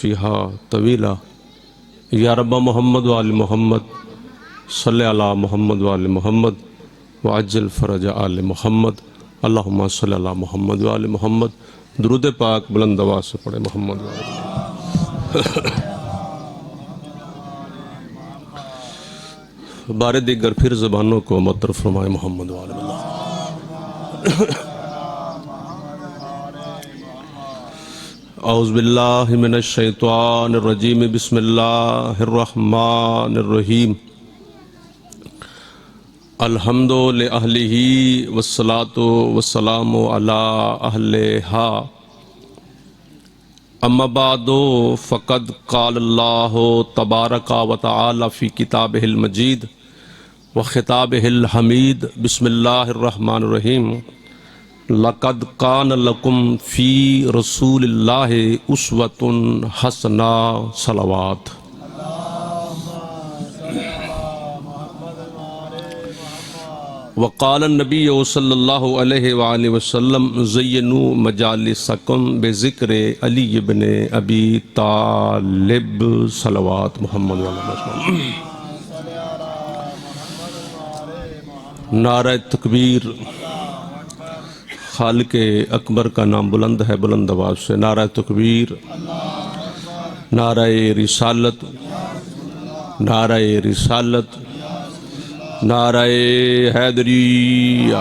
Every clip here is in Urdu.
فیہا طویلا یا رب محمد وآل محمد صلی علی محمد وآل محمد وعجل فرج آل محمد اللہم صلی علی محمد وآل محمد۔ درود پاک بلند آواز سے پڑھے محمد وآل محمد۔ بار دیگر پھر زبانوں کو مطر فرمائے محمد وآل محمد۔ اعوذ باللہ من الشیطان الرجیم بسم اللہ الرحمن الرحیم۔ الحمد لأہلہ والصلاة والسلام علی اہلہا۔ اما بعد فقد قال اللہ تبارک و تعالی فی کتابہ المجید وخطابہ الحمید۔ بسم اللہ الرحمن الرحیم۔ لقد کان لکم فی رسول اللہ اسوۃ حسنہ۔ صلوات۔ وقال النبی صلی اللہ علیہ وآلہ وسلم زینوا مجالسکم بذکر علی بن ابی طالب۔ صلوات محمد وعلی محمد۔ نعرہ تکبیر۔ خالق اکبر کا نام بلند ہے، بلند آواز سے نعرہ تکبیر، نعرہ رسالت، نعرہ رسالت، نعرہ حیدری۔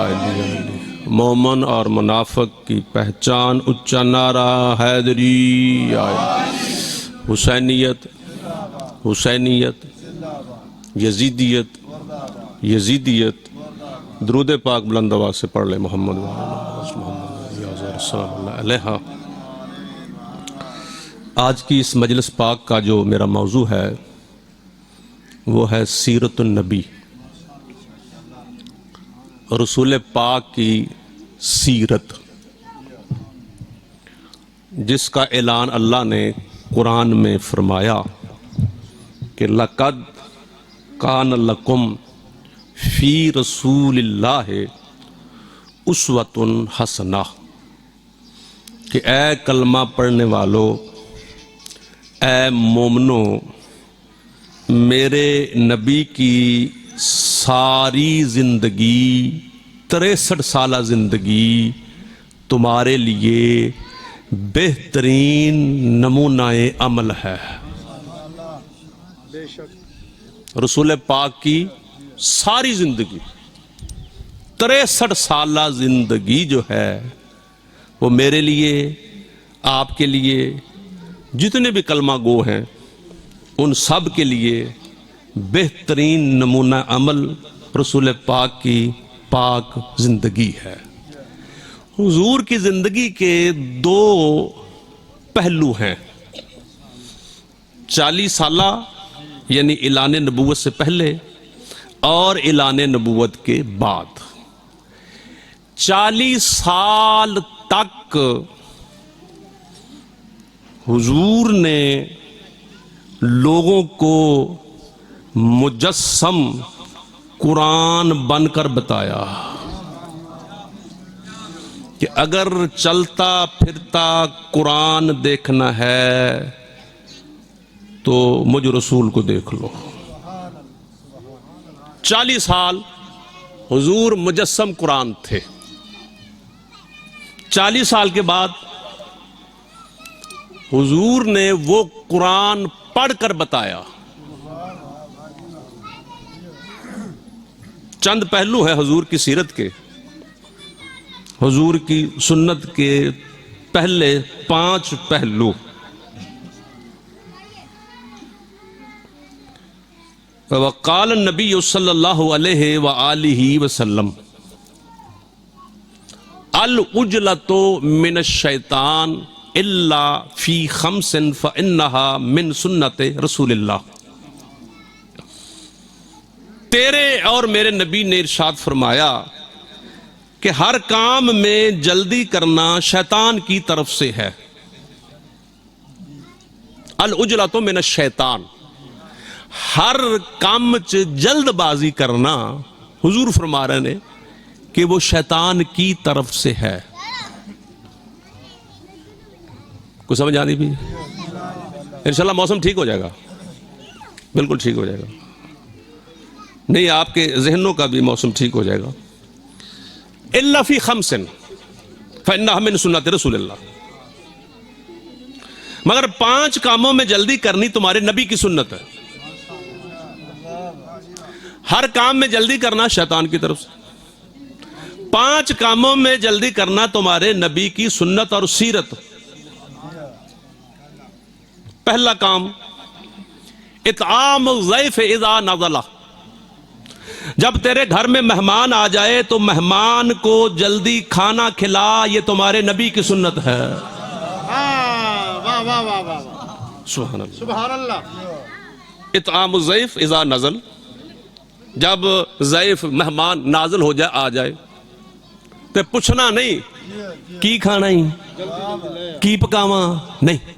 مومن اور منافق کی پہچان اچا نعرہ حیدری۔ حسینیت، حسینیت، یزیدیت، یزیدیت۔ درود پاک بلند آواز سے پڑھ لے محمد صلی اللہ علیہ۔ آج کی اس مجلس پاک کا جو میرا موضوع ہے وہ ہے سیرت النبی، رسول پاک کی سیرت، جس کا اعلان اللہ نے قرآن میں فرمایا کہ لقد کان لکم فی رسول اللہ اسوۃ حسنہ، کہ اے کلمہ پڑھنے والو، اے مومنو، میرے نبی کی ساری زندگی 63 سالہ زندگی تمہارے لیے بہترین نمونہ عمل ہے۔ رسول پاک کی ساری زندگی 63 سالہ زندگی جو ہے وہ میرے لیے، آپ کے لیے، جتنے بھی کلمہ گو ہیں ان سب کے لیے بہترین نمونہ عمل رسول پاک کی پاک زندگی ہے۔ حضور کی زندگی کے دو پہلو ہیں، 40 سالہ یعنی اعلان نبوت سے پہلے اور اعلان نبوت کے بعد۔ 40 سال تک حضور نے لوگوں کو مجسم قرآن بن کر بتایا کہ اگر چلتا پھرتا قرآن دیکھنا ہے تو مجھ رسول کو دیکھ لو۔ 40 سال حضور مجسم قرآن تھے۔ 40 سال کے بعد حضور نے وہ قرآن پڑھ کر بتایا۔ چند پہلو ہے حضور کی سیرت کے، حضور کی سنت کے پہلے 5 پہلو۔ وقال النبی صلی اللہ علیہ وآلہ وسلم العجلۃ من الشیطان الا فی 5 فانہا من سنت رسول اللہ۔ تیرے اور میرے نبی نے ارشاد فرمایا کہ ہر کام میں جلدی کرنا شیطان کی طرف سے ہے۔ العجلۃ من الشیطان، ہر کام چ جلد بازی کرنا حضور فرما رہے ہیں کہ وہ شیطان کی طرف سے ہے۔ کوئی سمجھ آنی بھی؟ انشاءاللہ موسم ٹھیک ہو جائے گا، بالکل ٹھیک ہو جائے گا، نہیں آپ کے ذہنوں کا بھی موسم ٹھیک ہو جائے گا. الا فی خمس فانھا من سنت رسول اللہ، مگر 5 کاموں میں جلدی کرنی تمہارے نبی کی سنت ہے. ہر کام میں جلدی کرنا شیطان کی طرف سے، 5 کاموں میں جلدی کرنا تمہارے نبی کی سنت اور سیرت. پہلا کام اطعام الضیف اذا نزل، جب تیرے گھر میں مہمان آ جائے تو مہمان کو جلدی کھانا کھلا، یہ تمہارے نبی کی سنت ہے. واہ واہ واہ واہ، سبحان اللہ. سبحان اللہ. اطعام الضیف اذا نزل، جب ضیف مہمان نازل ہو جائے آ جائے تو پوچھنا نہیں کی کھانا ہی کی پکاواں، نہیں،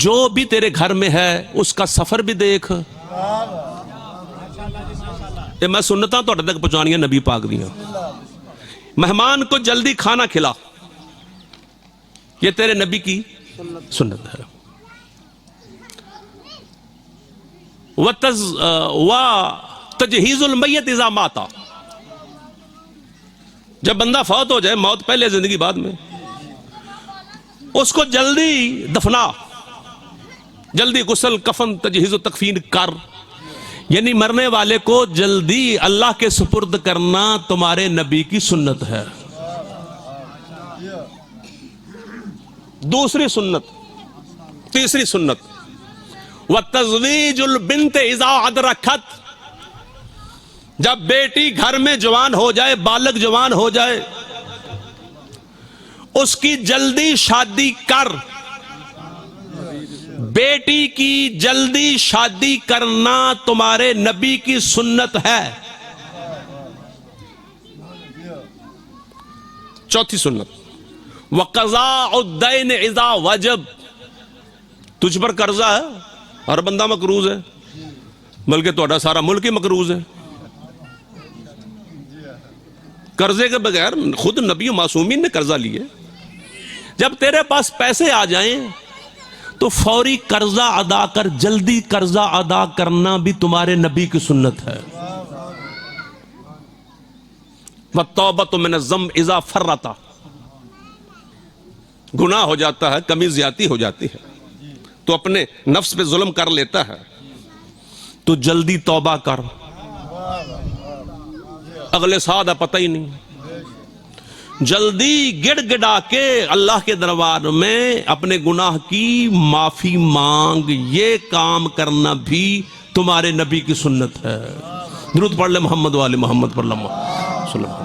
جو بھی تیرے گھر میں ہے اس کا سفر بھی دیکھ. یہ میں سنتاں تو تک پہنچانیاں نبی پاک دیاں. مہمان کو جلدی کھانا کھلا، یہ تیرے نبی کی سنت ہے. تجہیز المیت اذا مات، جب بندہ فوت ہو جائے، موت پہلے زندگی بعد میں، اس کو جلدی دفنا، جلدی غسل کفن تجہیز و تکفین کر، یعنی مرنے والے کو جلدی اللہ کے سپرد کرنا تمہارے نبی کی سنت ہے. دوسری سنت، تیسری سنت وَتَزْوِيجُ الْبِنْتِ اِذَا أَدْرَكَتْ، جب بیٹی گھر میں جوان ہو جائے، بالغ جوان ہو جائے، اس کی جلدی شادی کر. بیٹی کی جلدی شادی کرنا تمہارے نبی کی سنت ہے. چوتھی سنت وَقَضَاءُ الدَّيْنِ اِذَا وَجَبْ، تجھ پر قرضہ ہے، ہر بندہ مقروض ہے، بلکہ تہاڈا سارا ملک ہی مقروض ہے. قرضے کے بغیر خود نبی و معصومین نے قرضہ لیے. جب تیرے پاس پیسے آ جائیں تو فوری قرضہ ادا کر، جلدی قرضہ ادا کرنا بھی تمہارے نبی کی سنت ہے. وَالتَّوْبَةُ مِنَ الذَّنبِ اِذَا فَرَّطَ، گناہ ہو جاتا ہے، کمی زیادتی ہو جاتی ہے تو اپنے نفس پہ ظلم کر لیتا ہے تو جلدی توبہ کر، اگلے سادہ پتہ ہی نہیں. جلدی گڑ گڑا کے اللہ کے دربار میں اپنے گناہ کی معافی مانگ، یہ کام کرنا بھی تمہارے نبی کی سنت ہے. درود پڑھ لے محمد والے محمد پر لمحہ صلی اللہ علیہ وسلم.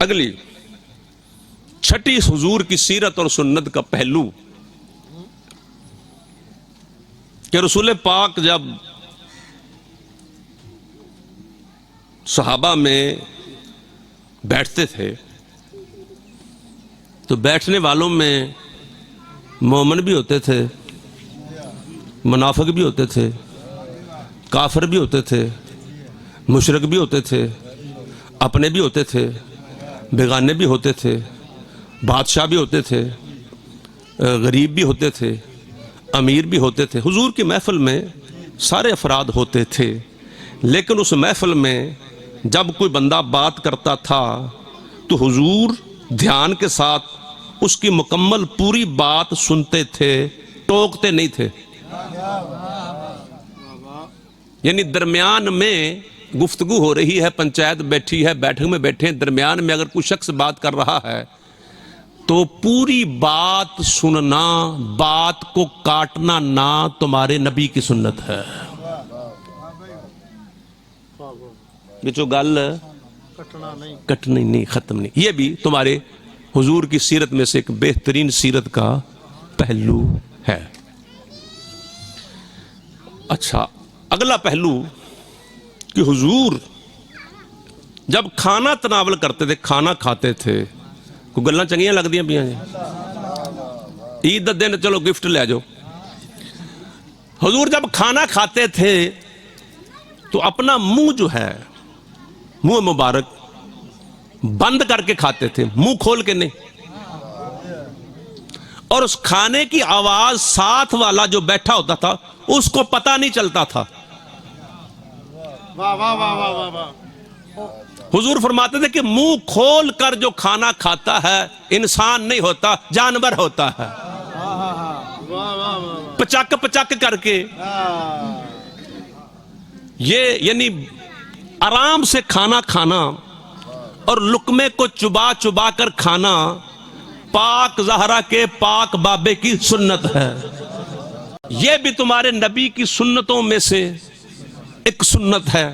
اگلی چھٹی حضور کی سیرت اور سنت کا پہلو کہ رسول پاک جب صحابہ میں بیٹھتے تھے تو بیٹھنے والوں میں مومن بھی ہوتے تھے، منافق بھی ہوتے تھے، کافر بھی ہوتے تھے، مشرک بھی ہوتے تھے، اپنے بھی ہوتے تھے، بیگانے بھی ہوتے تھے، بادشاہ بھی ہوتے تھے، غریب بھی ہوتے تھے، امیر بھی ہوتے تھے. حضور کی محفل میں سارے افراد ہوتے تھے، لیکن اس محفل میں جب کوئی بندہ بات کرتا تھا تو حضور دھیان کے ساتھ اس کی مکمل پوری بات سنتے تھے، ٹوکتے نہیں تھے. یعنی درمیان میں گفتگو ہو رہی ہے، پنچایت بیٹھی ہے، بیٹھک میں بیٹھے ہیں، درمیان میں اگر کوئی شخص بات کر رہا ہے تو پوری بات سننا، بات کو کاٹنا نہ تمہارے نبی کی سنت ہے. یہ جو گل کٹنی نہیں، ختم نہیں، یہ بھی تمہارے حضور کی سیرت میں سے ایک بہترین سیرت کا پہلو ہے. اچھا، اگلا پہلو کہ حضور جب کھانا تناول کرتے تھے، کھانا کھاتے تھے، کوئی گلاں چنگیاں لگ دیاں پیاں جی، عید دا دن چلو گفٹ لے جاؤ. حضور جب کھانا کھاتے تھے تو اپنا منہ جو ہے منہ مبارک بند کر کے کھاتے تھے, منہ کھول کے نہیں. اور اس کھانے کی آواز ساتھ والا جو بیٹھا ہوتا تھا اس کو پتہ نہیں چلتا تھا. واہ واہ واہ واہ واہ واہ. حضور فرماتے تھے کہ منہ کھول کر جو کھانا کھاتا ہے انسان نہیں ہوتا, جانور ہوتا ہے. واہ واہ واہ. پچک پچک کر کے, یہ یعنی آرام سے کھانا کھانا اور لقمے کو چبا چبا کر کھانا پاک زہرا کے پاک بابے کی سنت ہے. یہ بھی تمہارے نبی کی سنتوں میں سے ایک سنت ہے.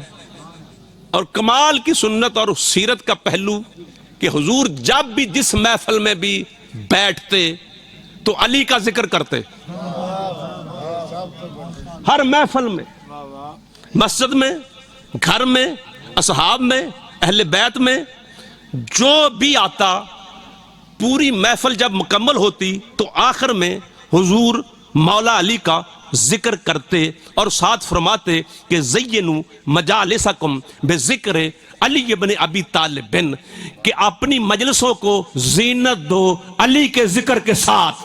اور کمال کی سنت اور سیرت کا پہلو کہ حضور جب بھی جس محفل میں بھی بیٹھتے تو علی کا ذکر کرتے. ہر محفل میں, مسجد میں, گھر میں, اصحاب میں, اہل بیت میں, جو بھی آتا, پوری محفل جب مکمل ہوتی تو آخر میں حضور مولا علی کا ذکر کرتے اور ساتھ فرماتے کہ زینوا مجالسکم بذکر علی ابن ابی طالب, کہ اپنی مجلسوں کو زینت دو علی کے ذکر کے ساتھ.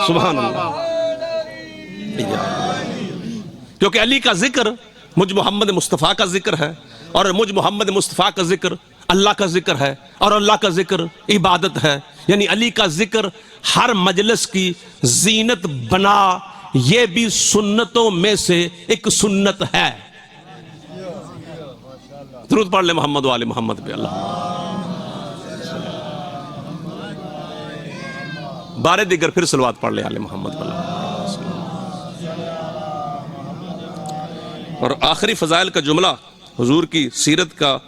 سبحان اللہ. کیونکہ علی کا ذکر مجھ محمد مصطفیٰ کا ذکر ہے, اور مجھ محمد مصطفیٰ کا ذکر اللہ کا ذکر ہے, اور اللہ کا ذکر عبادت ہے. یعنی علی کا ذکر ہر مجلس کی زینت بنا, یہ بھی سنتوں میں سے ایک سنت ہے. درود پڑھ لے محمد و آل محمد پہ. اللہ بارے دیگر پھر صلوات پڑھ لے آل محمد پہ. اور آخری فضائل کا جملہ حضور کی سیرت کا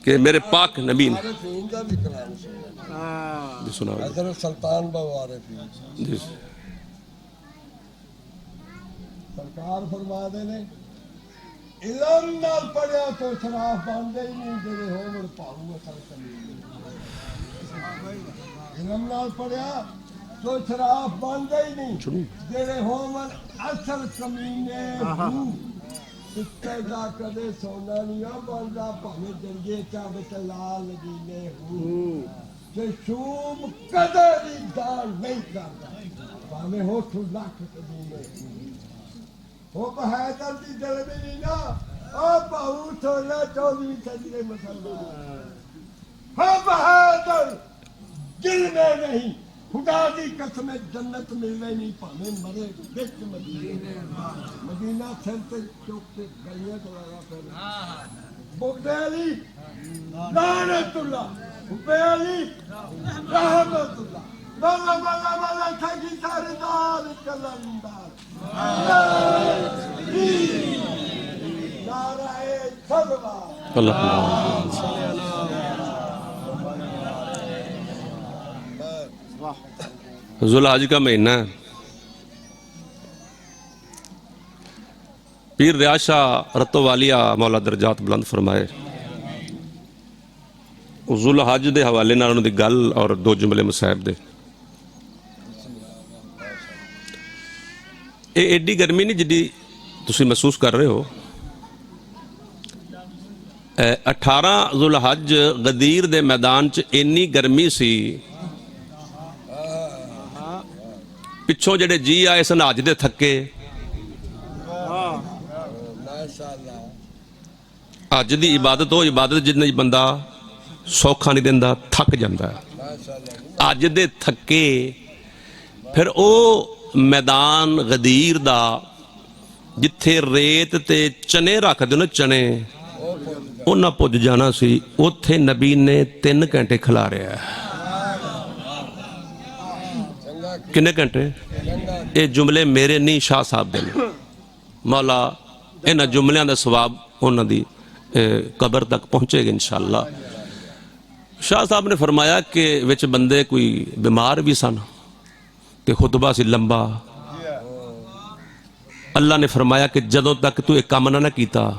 کہ میرے پاک نبی نے سنا. حضرت سلطان بوارفی جی سرکار فرما دے نے علم نال پڑھیا تو شراف باندے ہی نہیں جڑے ہو مڑ پاؤں اثر کمی. علم نال پڑھیا تو شراف باندے ہی نہیں جڑے ہو مڑ اثر کمینے ہوں. اتنا کدے سونا نہیں بنتا پاوے جنگے چابت لال لگینے ہوں. کہ شوم کدے بھی دان نہیں کرتا پاوے ہوٹھ لاکھ کدینے ہوں. وہ حیدر دی دل میں نہیں نا, او پاؤ سونا 14ویں صدی میں مسلمان. ہم حیدر دل میں نہیں, خدا دی قسم جنت ملنے نہیں پاوے مرے بچ مدینے. مدینہ سر تے چوک تے گلیاں تو لگا پھر بغداد علی لعنت اللہ, حبے علی رحمت اللہ, بلا بلا بلا تھکی سردار کلندر نعرہ تقویٰ. ذوالحج کا مہینہ ہے. پیر ریاض شاہ رتو والیہ مولا درجات بلند فرمائے ذوالحج دے حوالے نال انہاں دی گل اور 2 جملے مصاحب دے. اے ایڈی گرمی نہیں جدی تسی محسوس کر رہے ہو. 18 ذوالحج غدیر دے میدان چ اینی گرمی سی, پچھوں جڑے جی آئے سن حج دے تھکے, حج دی عبادت ہو عبادت جتنا بندہ سوکھا نہیں دیندا تھک جاندا ہے. حج دے تھکے پھر او میدان غدیر دا جتھے ریت تے چنے رکھ دے نا, چنے انہاں پج جانا سی, اوتھے نبی نے 3 گھنٹے کھلا رہا ہے. کنے گھنٹے؟ اے جملے میرے نہیں شاہ صاحب دے نے. مولا انہاں جملیاں دا ثواب انہاں دی قبر تک پہنچے گا انشاءاللہ. شاہ صاحب نے فرمایا کہ وچ بندے کوئی بیمار بھی سن تے خطبہ سی لمبا. اللہ نے فرمایا کہ جدوں تک تو ایک کام نہ کیتا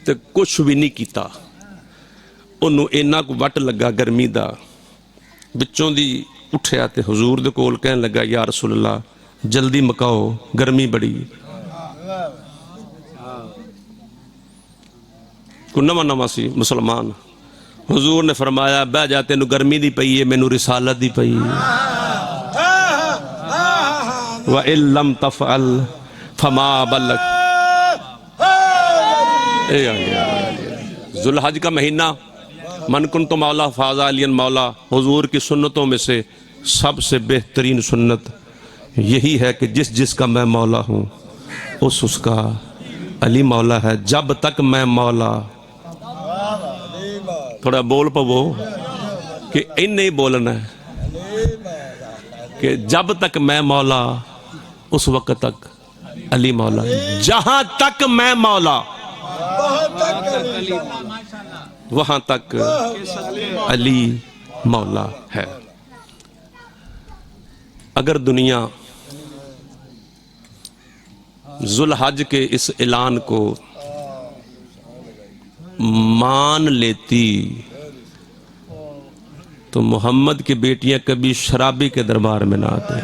تے کچھ بھی نہیں کیتا. انہوں اینا کو وٹ لگا گرمی دا, بچوں دی اٹھیا تے حضور دے کول کہن لگا یا رسول اللہ جلدی مکاؤ گرمی بڑی کو نواں نواں سی مسلمان حضور نے فرمایا بہ جا تینو گرمی دی پئی ہے مینو رسالت دی پئی وَإِن لَمْ تَفْعَلْ فَمَا بَلَّغْتَ ذوالحج کا مہینہ من کنت مولا فاز علی مولا حضور کی سنتوں میں سے سب سے بہترین سنت یہی ہے کہ جس جس کا میں مولا ہوں اس کا علی مولا ہے جب تک میں مولا تھوڑا بول پو کہ ان نہیں بولنا ہے کہ جب تک میں مولا اس وقت تک علی مولا جہاں تک میں مولا وہاں تک علی مولا ہے اگر دنیا ذوالحج کے اس اعلان کو مان لیتی تو محمد کی بیٹیاں کبھی شرابی کے دربار میں نہ آتے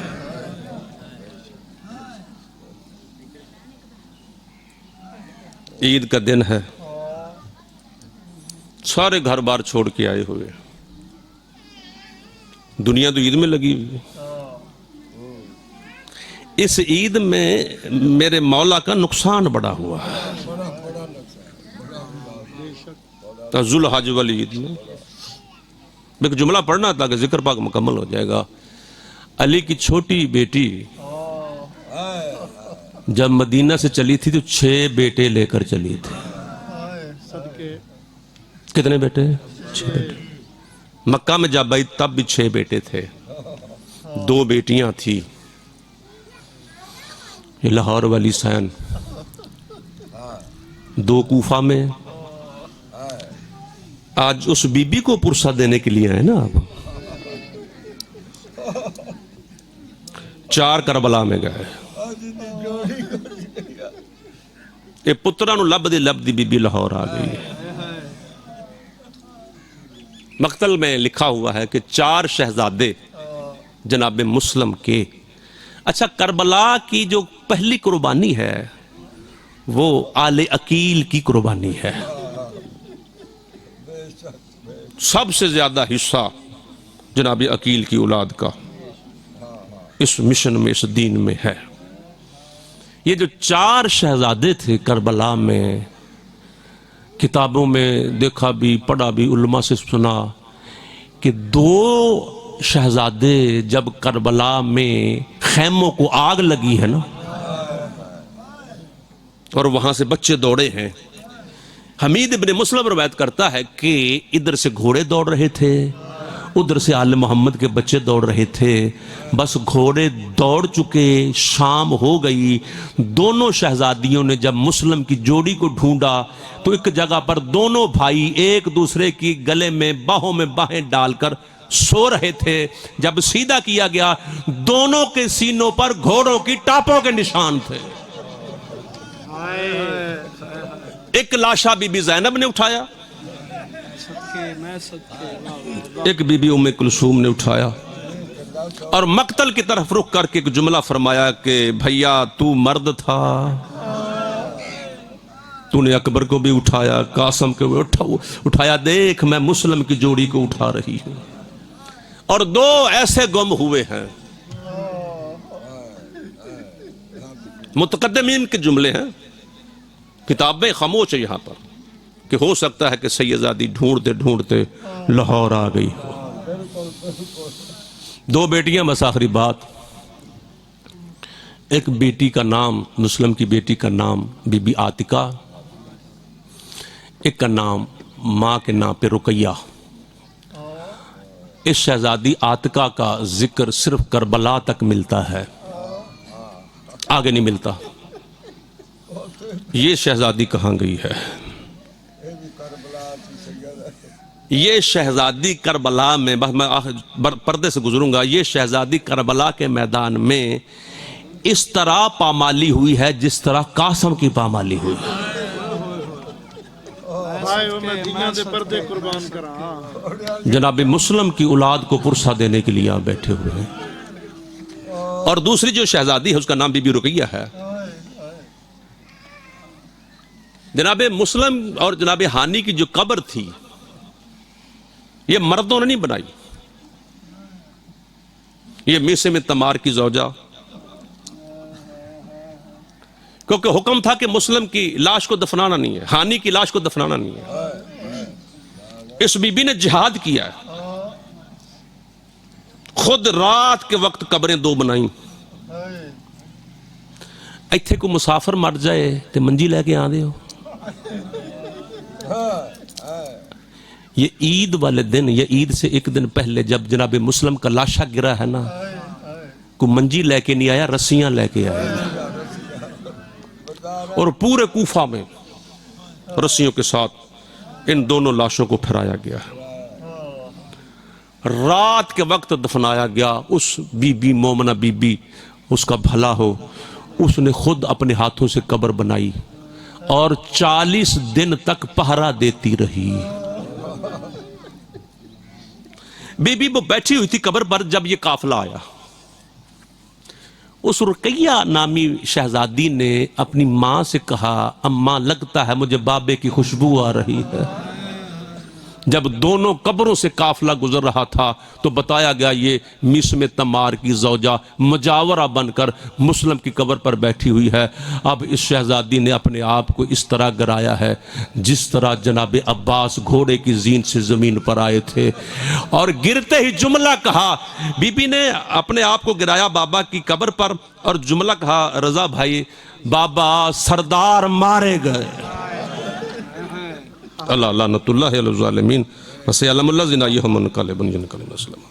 عید کا دن ہے سارے گھر بار چھوڑ کے آئے ہوئے دنیا تو عید میں لگی ہوئی اس عید میں میرے مولا کا نقصان بڑا ہوا ہے ذوالحج والی عید میں ایک جملہ پڑھنا تھا کہ ذکر پاک مکمل ہو جائے گا علی کی چھوٹی بیٹی جب مدینہ سے چلی تھی تو 6 بیٹے لے کر چلی تھی کتنے بیٹے 6 بیٹے مکہ میں جب آئی تب بھی 6 بیٹے تھے 2 بیٹیاں تھی لاہور والی سین 2 کوفہ میں آج اس بی بی کو پرسہ دینے کے لیے آئے نا آپ 4 کربلا میں گئے یہ پترہ نو لب دی بی بی لاہور آ گئی مقتل میں لکھا ہوا ہے کہ 4 شہزادے جناب مسلم کے اچھا کربلا کی جو پہلی قربانی ہے وہ آل عقیل کی قربانی ہے سب سے زیادہ حصہ جناب عقیل کی اولاد کا اس مشن میں اس دین میں ہے یہ جو 4 شہزادے تھے کربلا میں کتابوں میں دیکھا بھی پڑھا بھی علماء سے سنا کہ 2 شہزادے جب کربلا میں خیموں کو آگ لگی ہے نا اور وہاں سے بچے دوڑے ہیں حمید ابن مسلم روایت کرتا ہے کہ ادھر سے گھوڑے دوڑ رہے تھے ادھر سے آل محمد کے بچے دوڑ رہے تھے بس گھوڑے دوڑ چکے شام ہو گئی دونوں شہزادیوں نے جب مسلم کی جوڑی کو ڈھونڈا تو ایک جگہ پر دونوں بھائی ایک دوسرے کی گلے میں باہوں میں باہیں ڈال کر سو رہے تھے جب سیدھا کیا گیا دونوں کے سینوں پر گھوڑوں کی ٹاپوں کے نشان تھے ایک لاشا بی بی زینب نے اٹھایا ایک بی بی ام کلثوم نے اٹھایا اور مقتل کی طرف رخ کر کے ایک جملہ فرمایا کہ بھیا تو مرد تھا تو نے اکبر کو بھی اٹھایا قاسم کو بھی اٹھایا دیکھ میں مسلم کی جوڑی کو اٹھا رہی ہوں اور 2 ایسے گم ہوئے ہیں متقدمین کے جملے ہیں کتابیں خاموش ہے یہاں پر کہ ہو سکتا ہے کہ سیدزادی ڈھونڈتے ڈھونڈتے لاہور آ گئی ہو 2 بیٹیاں بس آخری بات ایک بیٹی کا نام مسلم کی بیٹی کا نام بی بی عاتقہ ایک کا نام ماں کے نام پہ رقیہ اس شہزادی عاتقہ کا ذکر صرف کربلا تک ملتا ہے آگے نہیں ملتا یہ شہزادی کہاں گئی ہے یہ شہزادی کربلا میں میں پردے سے گزروں گا یہ شہزادی کربلا کے میدان میں اس طرح پامالی ہوئی ہے جس طرح قاسم کی پامالی ہوئی جناب مسلم کی اولاد کو پرسہ دینے کے لیے بیٹھے ہوئے ہیں اور دوسری جو شہزادی ہے اس کا نام بی بی رقیہ ہے. جناب مسلم اور جناب ہانی کی جو قبر تھی یہ مردوں نے نہیں بنائی. یہ میسم تمار کی زوجہ، کیونکہ حکم تھا کہ مسلم کی لاش کو دفنانا نہیں ہے، ہانی کی لاش کو دفنانا نہیں ہے. اس بی بی نے جہاد کیا ہے، خود رات کے وقت قبریں 2 بنائیں. ایتھے کو مسافر مر جائے تے منجی لے کے آندے ہو. یہ عید والے دن یا عید سے ایک دن پہلے جب جناب مسلم کا لاشا گرا ہے نا، کو منجی لے کے نہیں آیا، رسیاں لے کے آیا، اور پورے کوفہ میں رسیوں کے ساتھ ان دونوں لاشوں کو پھرایا گیا. رات کے وقت دفنایا گیا. اس be be Momina be be اس کا بھلا ہو، اس نے خود اپنے ہاتھوں سے قبر بنائی اور 40 دن تک پہرا دیتی رہی. بی بی وہ بیٹھی ہوئی تھی قبر پر جب یہ قافلہ آیا. اس رقیہ نامی شہزادی نے اپنی ماں سے کہا، اماں لگتا ہے مجھے بابے کی خوشبو آ رہی ہے. جب دونوں قبروں سے قافلہ گزر رہا تھا تو بتایا گیا یہ میسم تمار کی زوجہ مجاورہ بن کر مسلم کی قبر پر بیٹھی ہوئی ہے. اب اس شہزادی نے اپنے آپ کو اس طرح گرایا ہے جس طرح جناب عباس گھوڑے کی زین سے زمین پر آئے تھے، اور گرتے ہی جملہ کہا. بی بی نے اپنے آپ کو گرایا بابا کی قبر پر اور جملہ کہا، رضا بھائی بابا سردار مارے گئے. اللہ لعنت اللہ علی الظالمین وسيعلم الذين يهم منقلب ينقلب السلام.